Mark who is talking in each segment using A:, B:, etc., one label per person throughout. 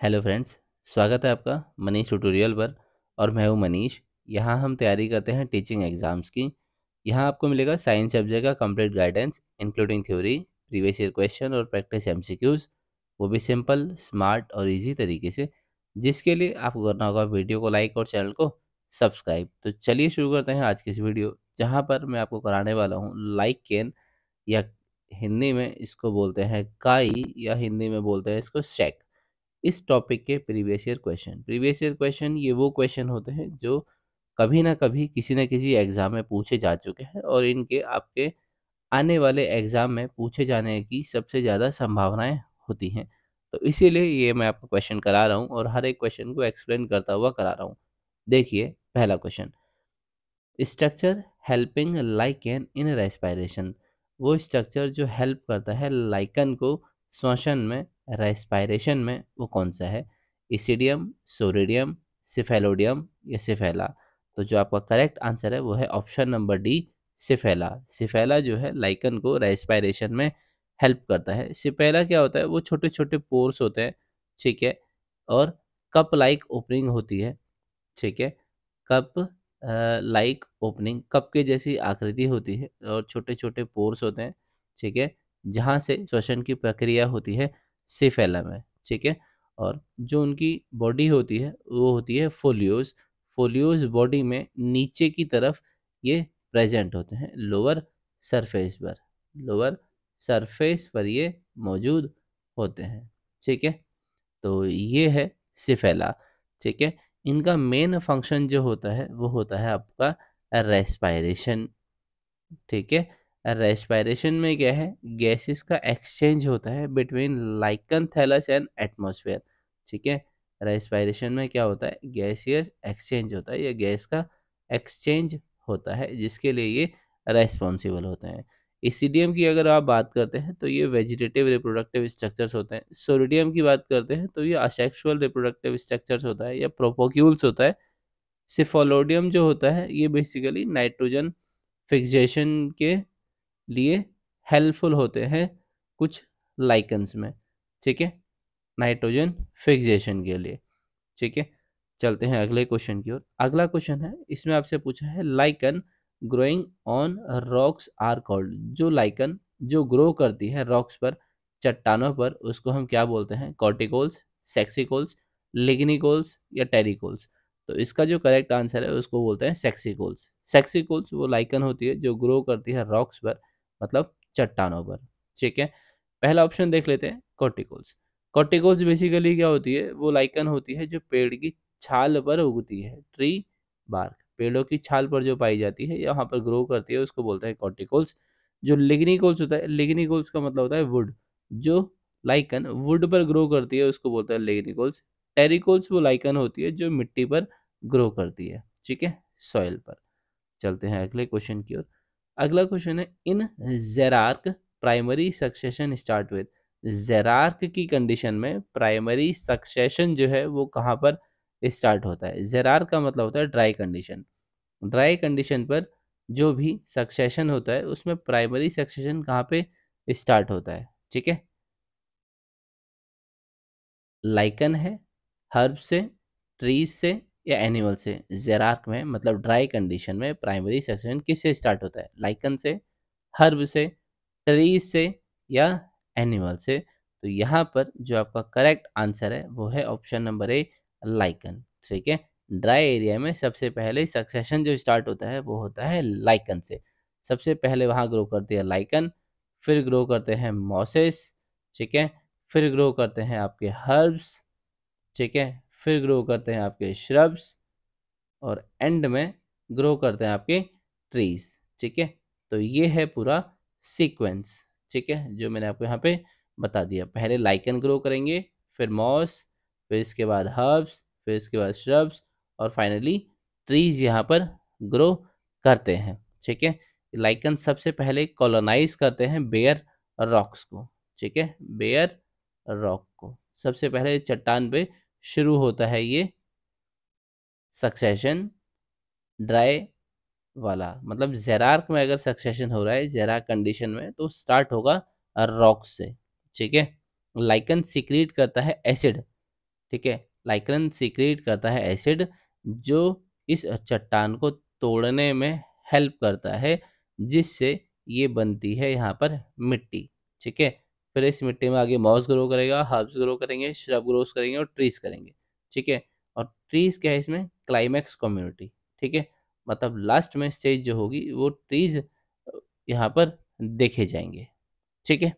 A: Hello friends, स्वागत है आपका मनीष ट्यूटोरियल पर। और मैं हूं मनीष। यहां हम तैयारी करते हैं टीचिंग एग्जाम्स की। यहां आपको मिलेगा साइंस सब्जेक्ट का complete guidance including theory, previous year question और प्रैक्टिस एमसीक्यूज, वो भी सिंपल, स्मार्ट और इजी तरीके से, जिसके लिए आपको करना होगा वीडियो को लाइक और चैनल को सब्सक्राइब। तो चलिए शुरू करते हैं आज की इस वीडियो, जहाँ पर मैं आपको कराने वाला हूँ लाइक कैन, या हिंदी में इसको बोलते हैं काई, या हिंदी में बोलते हैं इसको शेक। इस टॉपिक के प्रीवियस ईयर क्वेश्चन ये वो क्वेश्चन होते हैं जो कभी ना कभी किसी न किसी एग्जाम में पूछे जा चुके हैं, और इनके आपके आने वाले एग्जाम में पूछे जाने की सबसे ज़्यादा संभावनाएं होती हैं। तो इसीलिए ये मैं आपको क्वेश्चन करा रहा हूँ और हर एक क्वेश्चन को एक्सप्लेन करता हुआ करा रहा हूँ। देखिए पहला question, structure helping lichen in respiration. वो स्ट्रक्चर जो हेल्प करता है लाइकन को श्वसन में, रेस्पायरेशन में, वो कौन सा है? इसिडियम, सोरिडियम, सिफेलोडियम या सिफेला? तो जो आपका करेक्ट आंसर है वो है ऑप्शन नंबर डी, सिफेला। सिफेला जो है लाइकन को रेस्पायरेशन में हेल्प करता है। सिफेला क्या होता है? वो छोटे छोटे पोर्स होते हैं, ठीक है, और कप लाइक ओपनिंग होती है, ठीक है। कप लाइक ओपनिंग, कप के जैसी आकृति होती है और छोटे छोटे पोर्स होते हैं, ठीक है, जहाँ से श्वसन की प्रक्रिया होती है सिफेला में, ठीक है। और जो उनकी बॉडी होती है वो होती है फोलियोज। फोलियोज बॉडी में नीचे की तरफ ये प्रेजेंट होते हैं, लोअर सरफेस पर, लोअर सरफेस पर ये मौजूद होते हैं, ठीक है। तो ये है सिफेला, ठीक है। इनका मेन फंक्शन जो होता है वो होता है आपका रेस्पायरेशन, ठीक है। रेस्पायरेशन में क्या है? गैसेस का एक्सचेंज होता है between lichen thallus and atmosphere, ठीक है। रेस्पायरेशन में क्या होता है? गैसियस एक्सचेंज होता है, या गैस का एक्सचेंज होता है, जिसके लिए ये रेस्पॉन्सिबल होते हैं। इसिडियम की अगर आप बात करते हैं तो ये वेजिटेटिव रिप्रोडक्टिव स्ट्रक्चर्स होते हैं। सोरिडियम की बात करते हैं तो ये असेक्सुअल रिप्रोडक्टिव स्ट्रक्चर्स होता है, या प्रोपोक्यूल्स होता है। सिफोलोडियम जो होता है ये बेसिकली नाइट्रोजन फिक्सेशन के लिए हेल्पफुल होते हैं कुछ लाइकन्स में, ठीक है, नाइट्रोजन फिक्सेशन के लिए, ठीक है। चलते हैं अगले क्वेश्चन की ओर। अगला क्वेश्चन है, इसमें आपसे पूछा है lichen growing on rocks are called. जो लाइकन जो ग्रो करती है रॉक्स पर, चट्टानों पर, उसको हम क्या बोलते हैं? कॉर्टिकोल्स, सेक्सिकोल्स, लिग्निकोल्स या टेरिकोल्स? तो इसका जो करेक्ट आंसर है उसको बोलते हैं सेक्सिकोल्स। सेक्सिकोल्स वो लाइकन होती है जो ग्रो करती है रॉक्स पर, मतलब चट्टानों पर, ठीक है। पहला ऑप्शन देख लेते हैं, कॉर्टिकोल्स। कॉर्टिकोल्स बेसिकली क्या होती है? वो लाइकन होती है जो पेड़ की छाल पर उगती है, ट्री बार्क, पेड़ों की छाल पर जो पाई जाती है, यहाँ पर ग्रो करती है, उसको बोलते हैं कॉर्टिकोल्स। जो लिग्निकोल्स होता है, लिग्निकोल्स का मतलब होता है वुड, जो लाइकन वुड पर ग्रो करती है उसको बोलते हैं लिग्निकोल्स। टेरिकोल्स वो लाइकन होती है जो मिट्टी पर ग्रो करती है, ठीक है, सॉइल पर। चलते हैं अगले क्वेश्चन की ओर। अगला क्वेश्चन है, इन जेरार्क प्राइमरी सक्सेशन स्टार्ट विद। जेरार्क की कंडीशन में प्राइमरी सक्सेशन जो है वो कहाँ पर स्टार्ट होता है? जेरार्क का मतलब होता है ड्राई कंडीशन। ड्राई कंडीशन पर जो भी सक्सेशन होता है उसमें प्राइमरी सक्सेशन कहाँ पे स्टार्ट होता है, ठीक है। लाइकन है, हर्ब से, ट्रीज से या एनिमल से? जेरार्क में मतलब ड्राई कंडीशन में प्राइमरी सेक्शन किससे स्टार्ट होता है? लाइकन से, हर्ब से, ट्रीज से या एनिमल से? तो यहाँ पर जो आपका करेक्ट आंसर है वो है ऑप्शन नंबर ए, लाइकन, ठीक है। ड्राई एरिया में सबसे पहले सक्सेशन जो स्टार्ट होता है वो होता है लाइकन से। सबसे पहले वहाँ ग्रो करती है लाइकन, फिर ग्रो करते हैं मॉसेस, ठीक है, फिर ग्रो करते हैं आपके हर्ब्स, ठीक है, फिर ग्रो करते हैं आपके श्रब्स, और एंड में ग्रो करते हैं आपके ट्रीज, ठीक है। तो ये है पूरा सीक्वेंस, ठीक है, जो मैंने आपको यहाँ पे बता दिया। पहले लाइकन ग्रो करेंगे, फिर मॉस, फिर इसके बाद हर्ब्स, फिर इसके बाद श्रब्स, और फाइनली ट्रीज यहाँ पर ग्रो करते हैं, ठीक है। लाइकन सबसे पहले कॉलोनाइज करते हैं बेयर रॉक्स को, ठीक है, बेयर रॉक को सबसे पहले चट्टान पे शुरू होता है ये सक्सेशन, ड्राई वाला। मतलब जेरार्क में अगर सक्सेशन हो रहा है जेरार्क कंडीशन में तो स्टार्ट होगा रॉक से, ठीक है। लाइकन सीक्रेट करता है एसिड, ठीक है। लाइकन सीक्रेट करता है एसिड जो इस चट्टान को तोड़ने में हेल्प करता है, जिससे ये बनती है यहाँ पर मिट्टी। ठीक है। फिर इस मिट्टी में आगे मॉस ग्रो करेगा, हर्ब्स ग्रो करेंगे, श्रब ग्रोस करेंगे और ट्रीज करेंगे। ठीक है। और ट्रीज क्या है इसमें, क्लाइमैक्स कम्युनिटी। ठीक है। मतलब लास्ट में स्टेज जो होगी वो ट्रीज यहाँ पर देखे जाएंगे। ठीक है।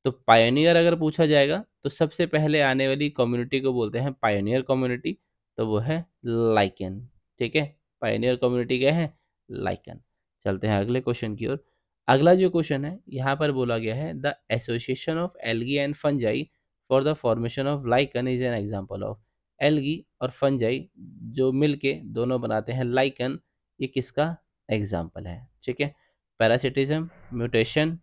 A: तो पायोनियर अगर पूछा जाएगा तो सबसे पहले आने वाली कम्युनिटी को बोलते हैं पायोनियर कम्युनिटी, तो वो है लाइकेन। ठीक है। पायोनियर कम्युनिटी क्या है, लाइकेन। चलते हैं अगले क्वेश्चन की ओर। अगला जो क्वेश्चन है यहाँ पर बोला गया है the association of algae and fungi for the formation of lichen is an example of. Algae और फंजाई जो मिलके दोनों बनाते हैं लाइकन, ये किसका एग्जाम्पल है। ठीक है। पैरासिटिज्म, म्यूटेशन,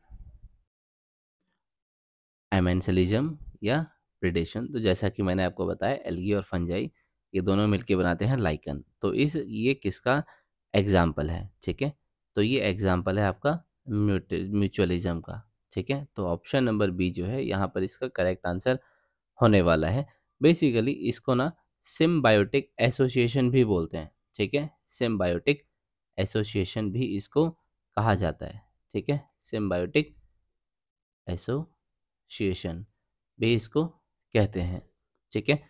A: एमेंसलिज्म या प्रिडेशन। तो जैसा कि मैंने आपको बताया एल्गी और फंजाई ये दोनों मिलके बनाते हैं लाइकन, तो इस ये किसका एग्जाम्पल है। ठीक है। तो ये एग्जाम्पल है आपका म्यूचुअलिज्म का। ठीक है। तो ऑप्शन नंबर बी जो है यहाँ पर इसका करेक्ट आंसर होने वाला है। बेसिकली इसको ना सिम्बायोटिक एसोसिएशन भी बोलते हैं। ठीक है। सिम्बायोटिक एसोसिएशन भी इसको कहा जाता है। ठीक है। सिम्बायोटिक एसोसिएशन भी इसको कहते हैं। ठीक है।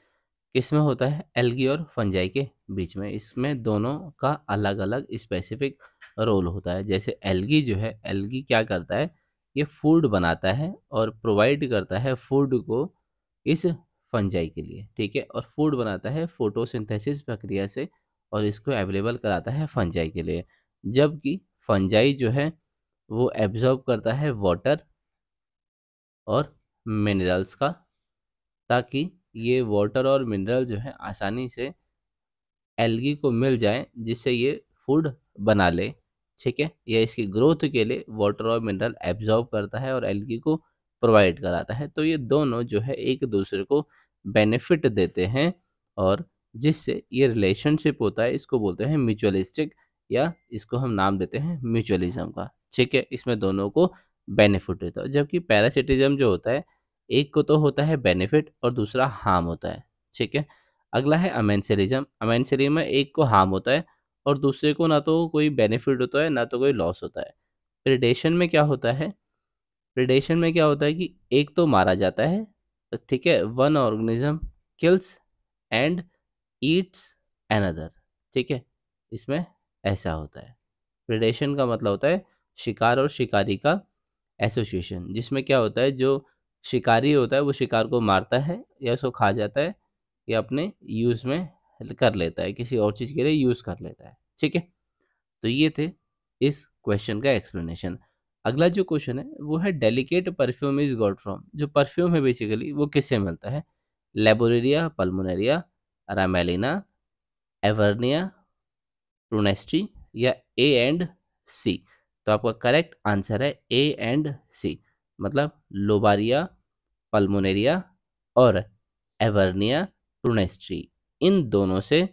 A: किसमें होता है, एल्गी और फंजाई के बीच में। इसमें दोनों का अलग अलग स्पेसिफिक रोल होता है। जैसे एल्गी जो है, एल्गी क्या करता है, ये फूड बनाता है और प्रोवाइड करता है फूड को इस फंजाई के लिए। ठीक है। और फूड बनाता है फोटोसिंथेसिस प्रक्रिया से और इसको अवेलेबल कराता है फंजाई के लिए। जबकि फंजाई जो है वो एब्जॉर्ब करता है वाटर और मिनरल्स का, ताकि ये वाटर और मिनरल जो है आसानी से एल्गी को मिल जाए, जिससे ये फूड बना ले। ठीक है। यह इसकी ग्रोथ के लिए वाटर और मिनरल एब्जॉर्ब करता है और एल्गी को प्रोवाइड कराता है। तो ये दोनों जो है एक दूसरे को बेनिफिट देते हैं और जिससे ये रिलेशनशिप होता है इसको बोलते हैं म्यूचुअलिस्टिक, या इसको हम नाम देते हैं म्यूचुअलिज्म का। ठीक है। इसमें दोनों को बेनिफिट होता है। जबकि पैरासिटिज्म जो होता है, एक को तो होता है बेनिफिट और दूसरा हार्म होता है। ठीक है। अगला है अमेंसलिज्म। अमेंसलिज्म में एक को हार्म होता है और दूसरे को ना तो कोई बेनिफिट होता है ना तो कोई लॉस होता है। प्रिडेशन में क्या होता है, प्रिडेशन में क्या होता है कि एक तो मारा जाता है। ठीक है। One organism kills and Yeats another. ठीक है। इसमें ऐसा होता है। प्रिडेशन का मतलब होता है शिकार और शिकारी का एसोसिएशन, जिसमें क्या होता है, जो शिकारी होता है वो शिकार को मारता है या उसको खा जाता है या अपने यूज़ में कर लेता है, किसी और चीज़ के लिए यूज़ कर लेता है। ठीक है। तो ये थे इस क्वेश्चन का एक्सप्लेनेशन। अगला जो क्वेश्चन है वो है delicate perfume is got from. जो परफ्यूम है बेसिकली वो किससे मिलता है, लेबोरेरिया पल्मोनेरिया, रामेलिना, एवर्निया, प्रूनेस्ट्री या ए एंड सी। तो आपका करेक्ट आंसर है ए एंड सी, मतलब लोबारिया, पल्मोनेरिया और एवर्निया प्रूनेस्ट्री, इन दोनों से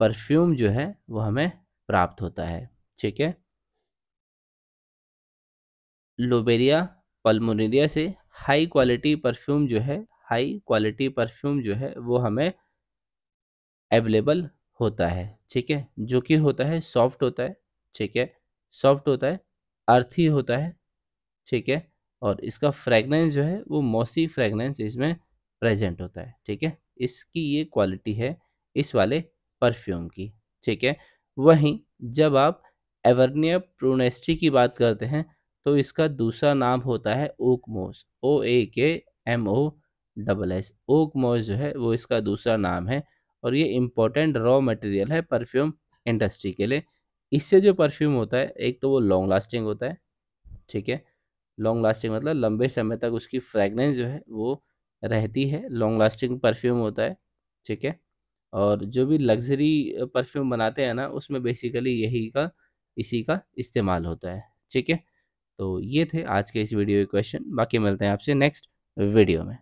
A: परफ्यूम जो है वो हमें प्राप्त होता है। ठीक है। लोबेरिया पल्मोनेरिया से हाई क्वालिटी परफ्यूम जो है, हाई क्वालिटी परफ्यूम जो है वो हमें अवेलेबल होता है। ठीक है। जो कि होता है सॉफ्ट होता है। ठीक है। सॉफ्ट होता है, अर्थी होता है। ठीक है। और इसका फ्रेगनेंस जो है वो मॉसी फ्रेगनेंस इसमें प्रेजेंट होता है। ठीक है। इसकी ये क्वालिटी है इस वाले परफ्यूम की। ठीक है। वहीं जब आप एवर्निया प्रूनेस्टी की बात करते हैं तो इसका दूसरा नाम होता है oak moss, OAKMOSS। Oak moss जो है वो इसका दूसरा नाम है और ये इम्पोर्टेंट रॉ मटेरियल है परफ्यूम इंडस्ट्री के लिए। इससे जो परफ्यूम होता है, एक तो वो लॉन्ग लास्टिंग होता है। ठीक है। लॉन्ग लास्टिंग मतलब लंबे समय तक उसकी फ्रेगनेंस जो है वो रहती है, लॉन्ग लास्टिंग परफ्यूम होता है। ठीक है। और जो भी लग्जरी परफ्यूम बनाते हैं ना, उसमें बेसिकली यही का इसी का इस्तेमाल होता है। ठीक है। तो ये थे आज के इस वीडियो के क्वेश्चन। बाकी मिलते हैं आपसे नेक्स्ट वीडियो में।